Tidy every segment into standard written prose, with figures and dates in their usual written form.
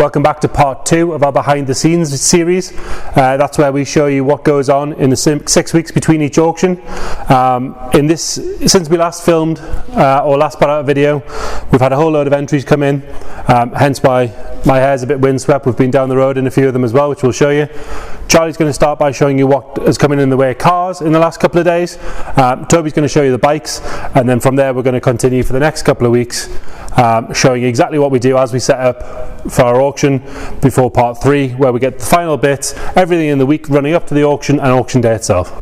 Welcome back to part 2 of our behind the scenes series. That's where we show you what goes on in the 6 weeks between each auction. Since we last filmed or last put out a video, we've had a whole load of entries come in, hence why my hair's a bit windswept. We've been down the road in a few of them as well, which we'll show you. Charlie's going to start by showing you what has come in the way of cars in the last couple of days. Toby's going to show you the bikes, and then from there we're going to continue for the next couple of weeks, showing you exactly what we do as we set up for our auction before part 3, where we get the final bits, everything in the week running up to the auction and auction day itself.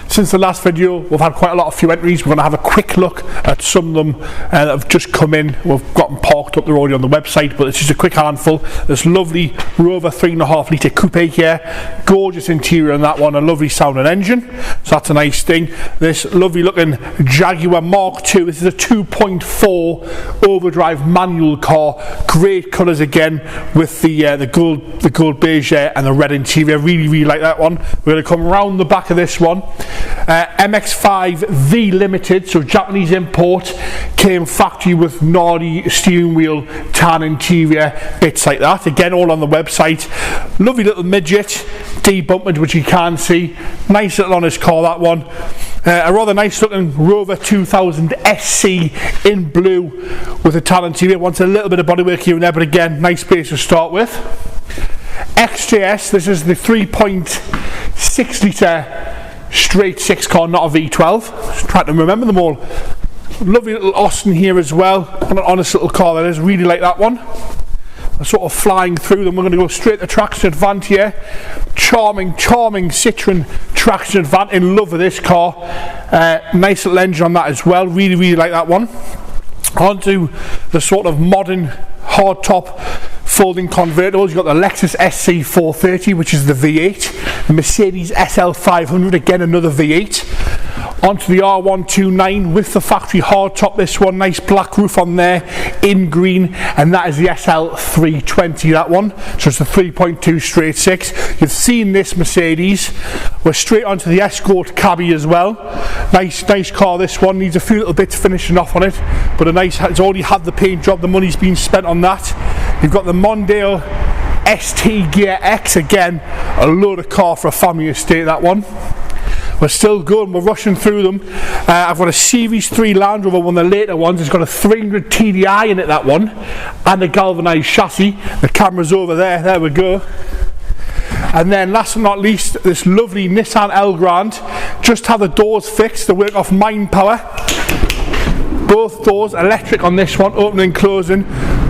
Since the last video, we've had quite a few entries. We're going to have a quick look at some of them that have just come in. We've got them parked up, they're already on the website, but it's just a quick handful. This lovely Rover 3.5 litre coupe here, gorgeous interior on that one, a lovely sounding engine, so that's a nice thing. This lovely looking Jaguar Mark II, this is a 2.4 overdrive manual car, great colours again with the gold beige and the red interior. Really like that one. We're going to come round the back of this one. MX-5 V Limited, so Japanese import, came factory with Nardi steering wheel, tan interior, bits like that. Again, all on the website. Lovely little midget, debumpered, which you can see. Nice little honest car, that one. A rather nice looking Rover 2000 SC in blue with a tan interior. Wants a little bit of bodywork here and there, but again, nice base to start with. XJS, this is the 3.6 litre straight 6 car, not a V12. Just trying to remember them all. Lovely little Austin here as well, an honest little car that is. Really like that one. I'm sort of flying through them. We're going to go straight to traction advant here. Charming Citroen traction advant. In love with this car. Nice little engine on that as well. Really like that one. Onto the sort of modern hardtop folding convertibles. You've got the Lexus SC430, which is the V8, the Mercedes SL500, again another V8. Onto the R129 with the factory hardtop, this one, nice black roof on there in green, and that is the SL320, that one, so it's the 3.2 straight 6. You've seen this Mercedes. We're straight onto the Escort Cabby as well. Nice car, this one. Needs a few little bits finishing off on it, but it's already had the paint job, the money's been spent on that. You've got the Mondale ST Gear X, again a load of car for a family estate, that one. We're still going, we're rushing through them. I've got a Series 3 Land Rover, one of the later ones. It's got a 300 TDI in it, that one, and a galvanised chassis. The camera's over there we go. And then last but not least, this lovely Nissan Elgrand. Just had the doors fixed, they work off Mind Power. Both doors electric on this one, opening and closing.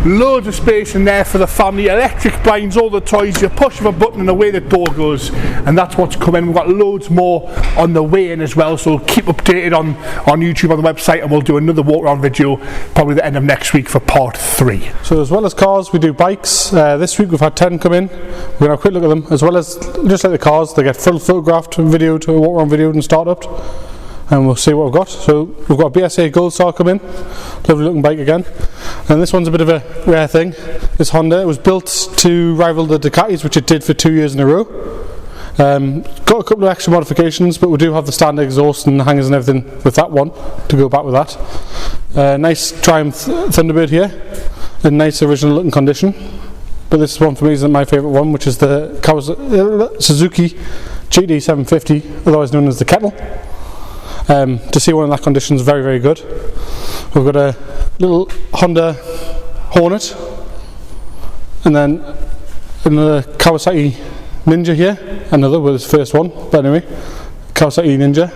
Loads of space in there for the family. Electric blinds, all the toys. You push of a button and away the door goes. And that's what's coming. We've got loads more on the way in as well. So keep updated on YouTube, on the website, and we'll do another walk around video probably the end of next week for part 3. So as well as cars, we do bikes. This week we've had 10 come in. We're going to have a quick look at them. As well as, just like the cars, they get full photographed video to walk around video and start up. And we'll see what we've got. So we've got a BSA Gold Star come in, lovely looking bike again. And this one's a bit of a rare thing. This Honda, it was built to rival the Ducatis, which it did for 2 years in a row. Got a couple of extra modifications, but we do have the standard exhaust and hangers and everything with that one to go back with that. Nice Triumph Thunderbird here, in nice original looking condition. But this one for me isn't my favourite one, which is the Suzuki GT750, otherwise known as the Kettle. To see one in that condition is very good. We've got a little Honda Hornet, and then another Kawasaki Ninja here, another with his first one, but anyway, Kawasaki Ninja,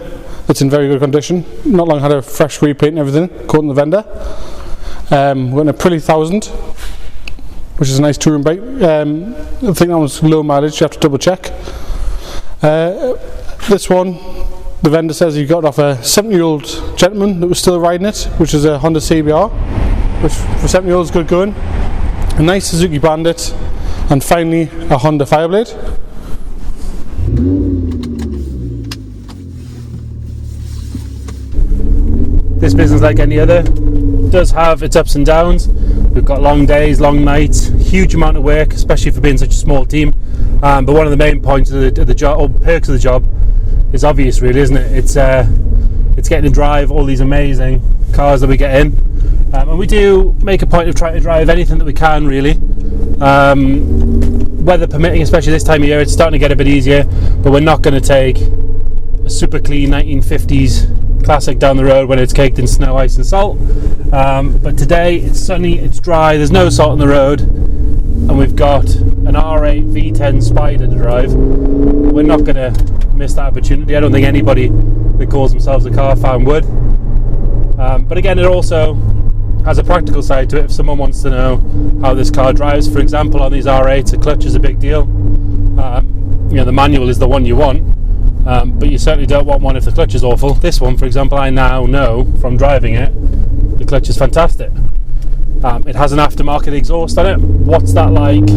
that's in very good condition, not long had a fresh repaint and everything, according to the vendor. We're got a Aprilia 1000, which is a nice touring bike. I think that one's low mileage, you have to double check. This one, the vendor says he got off a 70-year-old gentleman that was still riding it, which is a Honda CBR, which for 70-year-olds good going. A nice Suzuki Bandit, and finally a Honda Fireblade. This business, like any other, does have its ups and downs. We've got long days, long nights, huge amount of work, especially for being such a small team. But one of the main points of the job, or perks of the job, is obvious, really, isn't it? It's getting to drive all these amazing cars that we get in. And we do make a point of trying to drive anything that we can, really. Weather permitting, especially this time of year, it's starting to get a bit easier, but we're not going to take a super clean 1950s classic down the road when it's caked in snow, ice and salt. But today it's sunny, it's dry, there's no salt on the road, and we've got an R8 V10 Spider to drive. We're not going to miss that opportunity. I don't think anybody that calls themselves a car fan would. But again, it also has a practical side to it. If someone wants to know how this car drives, for example, on these R8s, a clutch is a big deal. You know, the manual is the one you want, but you certainly don't want one if the clutch is awful. This one, for example, I now know from driving it, the clutch is fantastic. It has an aftermarket exhaust on it. What's that like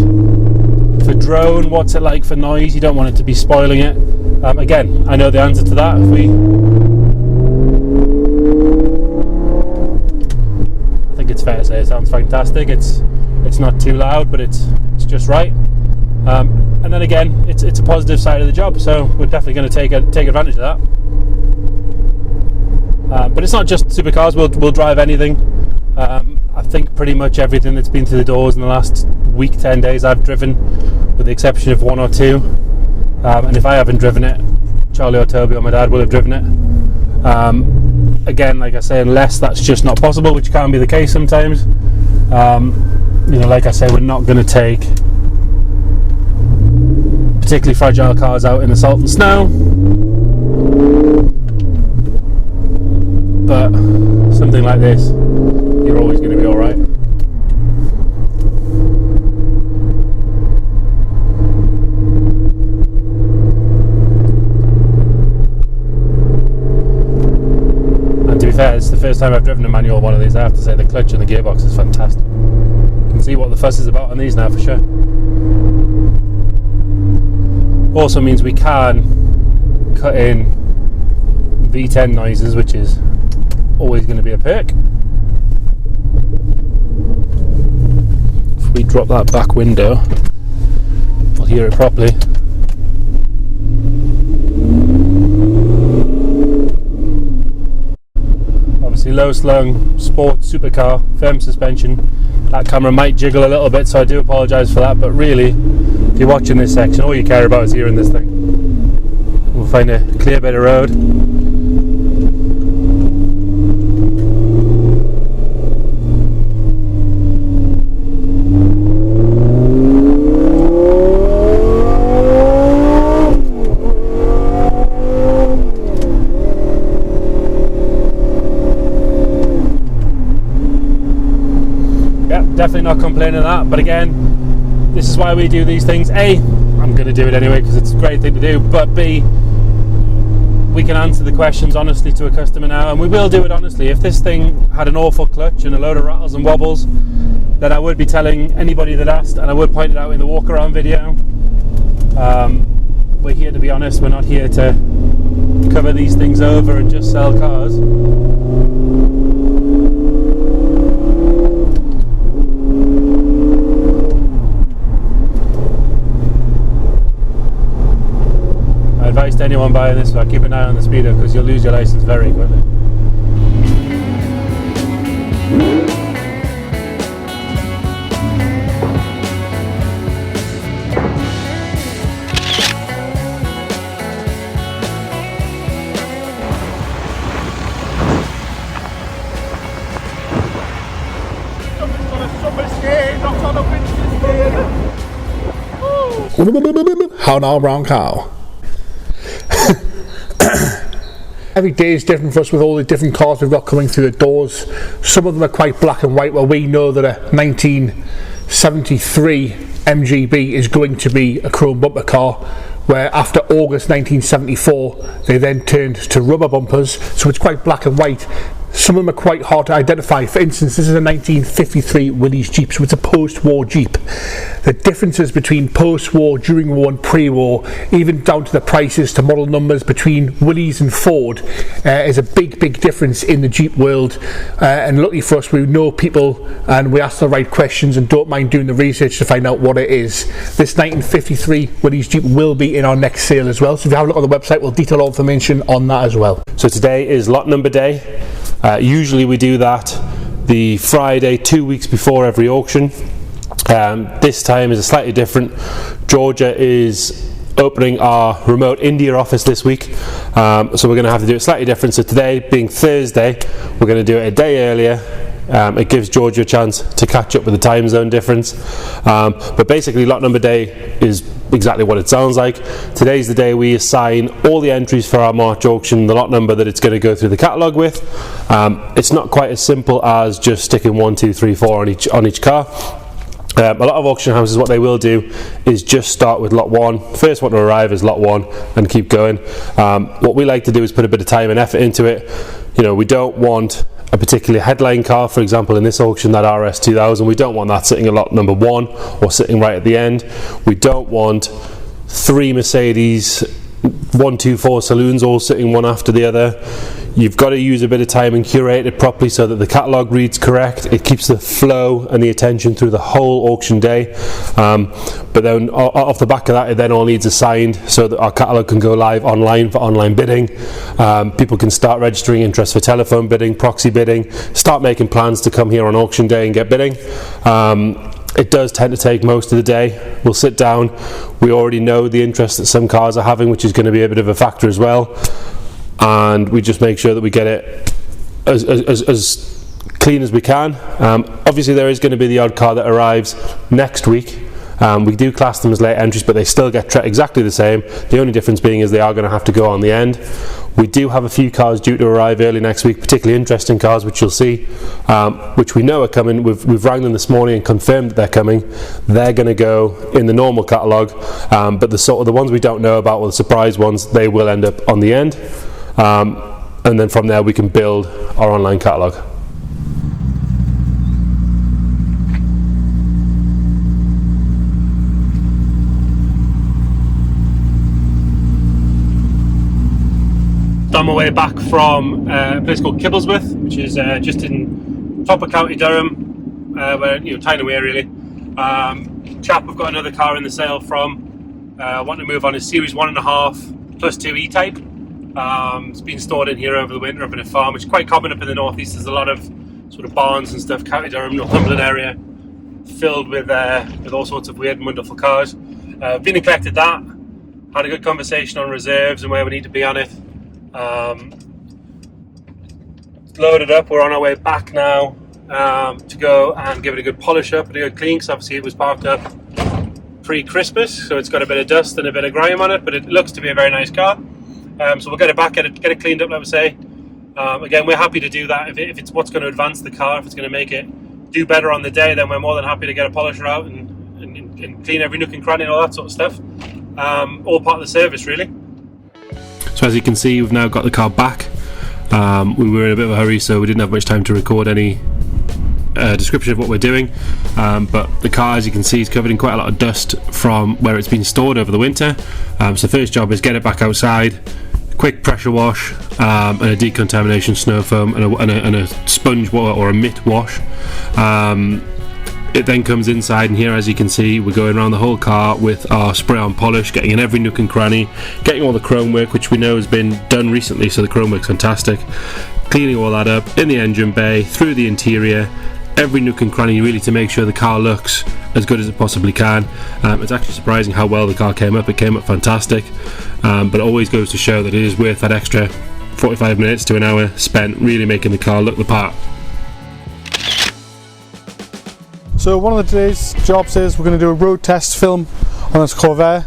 for drone? What's it like for noise? You don't want it to be spoiling it. Again, I know the answer to that. I think it's fair to say it sounds fantastic. It's not too loud, but it's just right. And then again, it's a positive side of the job, so we're definitely going to take advantage of that. But it's not just supercars. We'll drive anything. I think pretty much everything that's been through the doors in the last week, 10 days, I've driven, with the exception of one or two. And if I haven't driven it, Charlie or Toby or my dad will have driven it. Again, like I say, unless that's just not possible, which can be the case sometimes. You know, like I say, we're not going to take particularly fragile cars out in the salt and snow. But something like this, you're always going to be alright. And to be fair, it's the first time I've driven a manual one of these. I have to say the clutch and the gearbox is fantastic. You can see what the fuss is about on these now for sure. Also means we can cut in V10 noises, which is always going to be a perk. If we drop that back window, we'll hear it properly. Obviously low slung, sport, supercar, firm suspension. That camera might jiggle a little bit, so I do apologise for that, but really, if you're watching this section, all you care about is hearing this thing. We'll find a clear bit of road. Definitely not complaining of that, but again, this is why we do these things. A, I'm going to do it anyway because it's a great thing to do, but B, we can answer the questions honestly to a customer now, and we will do it honestly. If this thing had an awful clutch and a load of rattles and wobbles, then I would be telling anybody that asked, and I would point it out in the walk around video. We're here to be honest, we're not here to cover these things over and just sell cars. To anyone buying this, keep an eye on the speedo because you'll lose your license very quickly. How now, brown cow? Every day is different for us with all the different cars we've got coming through the doors. Some of them are quite black and white. Well, we know that a 1973 MGB is going to be a chrome bumper car, where after August 1974 they then turned to rubber bumpers, so it's quite black and white. Some of them are quite hard to identify. For instance, this is a 1953 Willys Jeep, so it's a post-war Jeep. The differences between post-war, during war and pre-war, even down to the prices to model numbers between Willys and Ford, is a big difference in the Jeep world. And luckily for us, we know people and we ask the right questions and don't mind doing the research to find out what it is. This 1953 Willys Jeep will be in our next sale as well, so if you have a look on the website, we'll detail all information on that as well. So today is lot number day. Usually we do that the Friday 2 weeks before every auction. This time is slightly different. Georgia is opening our remote India office this week, so we're going to have to do it slightly different. So today being Thursday, we're going to do it a day earlier. It gives Georgia a chance to catch up with the time zone difference, but basically lot number day is exactly what it sounds like. Today's the day we assign all the entries for our March auction, the lot number that it's going to go through the catalogue with. It's not quite as simple as just sticking 1, 2, 3, 4 on each car. A lot of auction houses, what they will do is just start with lot 1. First one to arrive is lot 1 and keep going. What we like to do is put a bit of time and effort into it. You know, we don't want a particular headline car, for example in this auction, that RS 2000, we don't want that sitting at lot number 1 or sitting right at the end. We don't want 3 Mercedes 124 saloons all sitting one after the other. You've got to use a bit of time and curate it properly so that the catalogue reads correct. It keeps the flow and the attention through the whole auction day. But then off the back of that, it then all needs assigned so that our catalogue can go live online for online bidding. People can start registering interest for telephone bidding, proxy bidding, start making plans to come here on auction day and get bidding. It does tend to take most of the day. We'll sit down. We already know the interest that some cars are having, which is going to be a bit of a factor as well. And we just make sure that we get it as clean as we can. Obviously there is going to be the odd car that arrives next week. We do class them as late entries, but they still get exactly the same. The only difference being is they are going to have to go on the end. We do have a few cars due to arrive early next week, particularly interesting cars, which you'll see, which we know are coming. We've rang them this morning and confirmed that they're coming. They're going to go in the normal catalogue, but the ones we don't know about, or the surprise ones, they will end up on the end. And then from there we can build our online catalogue. On my way back from a place called Kibblesworth, which is just in top of County Durham, where, you know, tiny way really. Chap we've got another car in the sale from, want to move on his Series 1.5 plus 2 E-Type. It's been stored in here over the winter up in a farm, which is quite common up in the northeast. There's a lot of sort of barns and stuff, County Durham, Northumberland area, filled with all sorts of weird and wonderful cars. Been and collected that, had a good conversation on reserves and where we need to be on it. Loaded up, we're on our way back now to go and give it a good polish up and a good clean, because obviously it was parked up pre-Christmas, so it's got a bit of dust and a bit of grime on it, but it looks to be a very nice car. So we'll get it back, get it cleaned up, like we say. Again, we're happy to do that if it's what's going to advance the car, if it's going to make it do better on the day, then we're more than happy to get a polisher out and clean every nook and cranny and all that sort of stuff. All part of the service, really. So as you can see, we've now got the car back. We were in a bit of a hurry, so we didn't have much time to record any description of what we're doing, but the car, as you can see, is covered in quite a lot of dust from where it's been stored over the winter. So first job is get it back outside, quick pressure wash, and a decontamination snow foam and a sponge water or a mitt wash. It then comes inside, and here, as you can see, we're going around the whole car with our spray on polish, getting in every nook and cranny, getting all the chrome work, which we know has been done recently, so the chrome work's fantastic, cleaning all that up in the engine bay, through the interior, every nook and cranny, really, to make sure the car looks as good as it possibly can. It's actually surprising how well the car came up. It came up fantastic, but it always goes to show that it is worth that extra 45 minutes to an hour spent really making the car look the part. So one of today's jobs is we're going to do a road test film on this Corvair,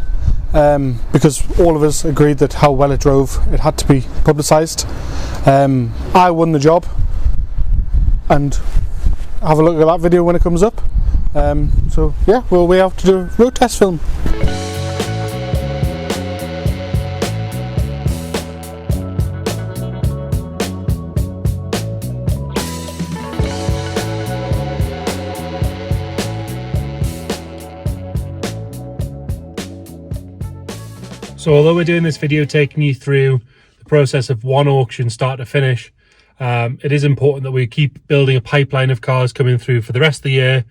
because all of us agreed that how well it drove, it had to be publicised. I won the job, and have a look at that video when it comes up. So yeah, we'll be out to do a road test film. So although we're doing this video taking you through the process of one auction start to finish, it is important that we keep building a pipeline of cars coming through for the rest of the year,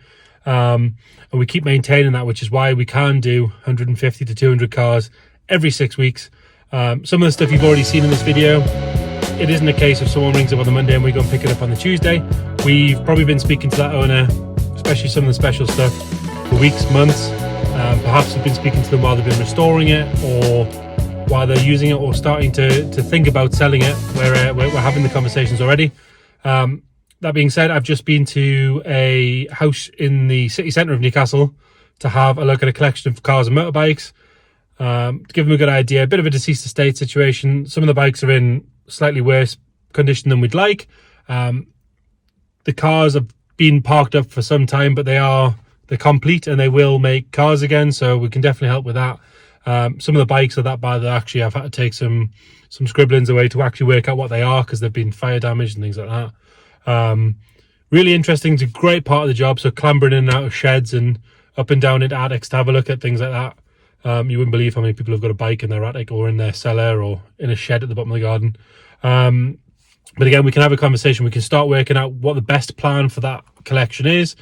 and we keep maintaining that, which is why we can do 150 to 200 cars every 6 weeks. Some of the stuff you've already seen in this video, it isn't a case of someone rings up on the Monday and we go and pick it up on the Tuesday. We've probably been speaking to that owner, especially some of the special stuff, for weeks, months. Perhaps we've been speaking to them while they've been restoring it, or while they're using it, or starting to think about selling it. We're having the conversations already. That being said, I've just been to a house in the city centre of Newcastle to have a look at a collection of cars and motorbikes, to give them a good idea. A bit of a deceased estate situation. Some of the bikes are in slightly worse condition than we'd like. The cars have been parked up for some time, but they're complete and they will make cars again, so we can definitely help with that. Some of the bikes are that bad that actually I've had to take some scribblings away to actually work out what they are, because they've been fire damaged and things like that. Really interesting. It's a great part of the job, so clambering in and out of sheds and up and down into attics to have a look at things like that. You wouldn't believe how many people have got a bike in their attic or in their cellar or in a shed at the bottom of the garden. But again, we can have a conversation. We can start working out what the best plan for that collection is,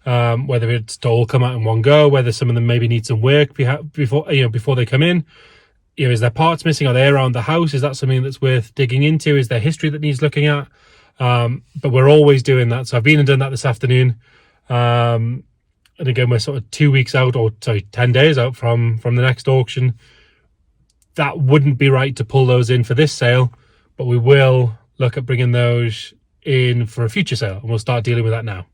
whether it's to all come out in one go, whether some of them maybe need some work before they come in. Is there parts missing? Are they around the house? Is that something that's worth digging into? Is there history that needs looking at? But we're always doing that. So I've been and done that this afternoon. And again, we're sort of 10 days out from the next auction. That wouldn't be right to pull those in for this sale, but we will look at bringing those in for a future sale, and we'll start dealing with that now.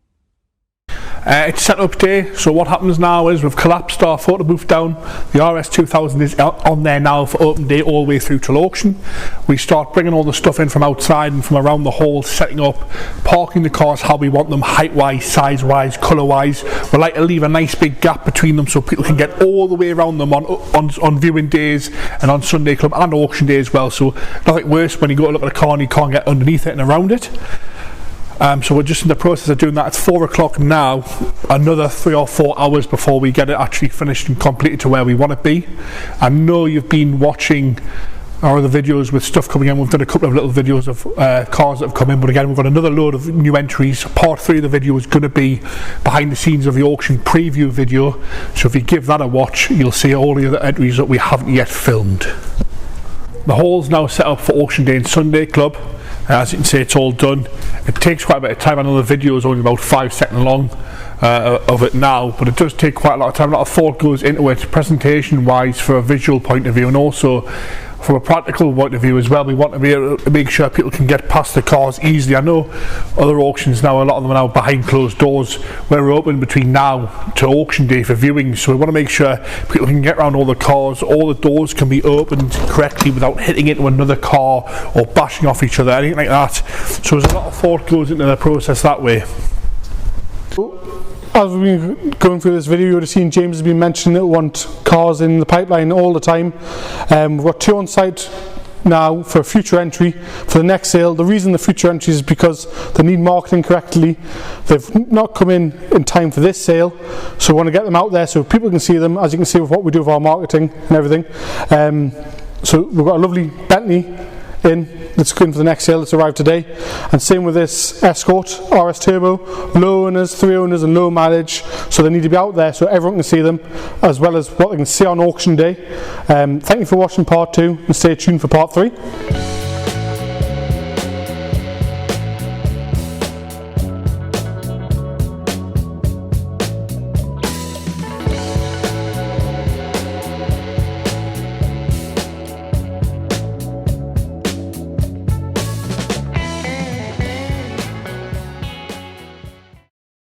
It's set up day, so what happens now is we've collapsed our photo booth down. The RS2000 is on there now for open day all the way through till auction. We start bringing all the stuff in from outside and from around the hall, setting up, parking the cars how we want them, height wise, size wise, colour wise. We like to leave a nice big gap between them so people can get all the way around them on viewing days and on Sunday Club and auction day as well. So nothing worse when you go to look at a car and you can't get underneath it and around it. So we're just in the process of doing that. It's 4 o'clock now, another 3 or 4 hours before we get it actually finished and completed to where we want it to be. I know you've been watching our other videos with stuff coming in. We've done a couple of little videos of cars that have come in, but again we've got another load of new entries. Part 3 of the video is going to be behind the scenes of the auction preview video, so if you give that a watch you'll see all the other entries that we haven't yet filmed. The hall's now set up for auction day and Sunday Club. As you can see, it's all done. It takes quite a bit of time. I know the video is only about 5 seconds long of it now, but it does take quite a lot of time. A lot of thought goes into it, presentation wise, for a visual point of view, and also from a practical point of view as well. We want to be able to make sure people can get past the cars easily. I know other auctions now, a lot of them are now behind closed doors, where we're open between now to auction day for viewing, so we want to make sure people can get around all the cars, all the doors can be opened correctly without hitting into another car or bashing off each other, anything like that. So there's a lot of thought goes into the process that way. As we've been going through this video, you would have seen James has been mentioning that we want cars in the pipeline all the time. We've got 2 on site now for a future entry for the next sale. The reason the future entry is because they need marketing correctly. They've not come in time for this sale, so we want to get them out there so people can see them, as you can see with what we do with our marketing and everything. So we've got a lovely Bentley that's going for the next sale that's arrived today, and same with this Escort RS Turbo, low owners, 3 owners and low mileage, so they need to be out there so everyone can see them as well as what they can see on auction day. Thank you for watching part 2 and stay tuned for part 3.